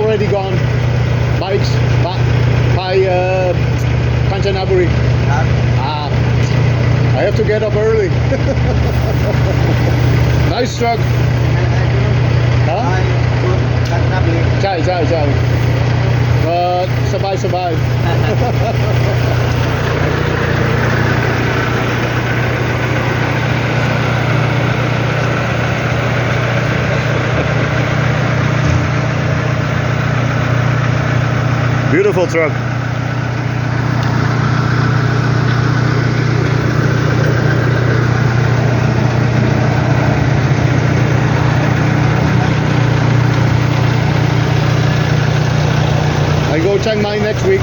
already gone. Bikes by Kanchanaburi. I have to get up early. Nice truck. Huh? ใช่สบาย Beautiful truck. I go Chiang Mai next week.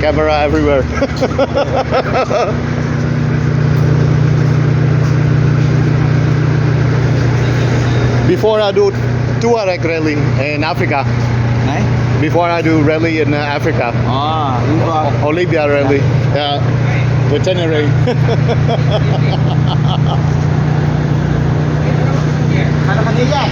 Camera everywhere. Before I do Tuareg rally in Africa. Before I do rally in Africa. Olympia rally. Yeah. With Tenerife. คันนี้แยก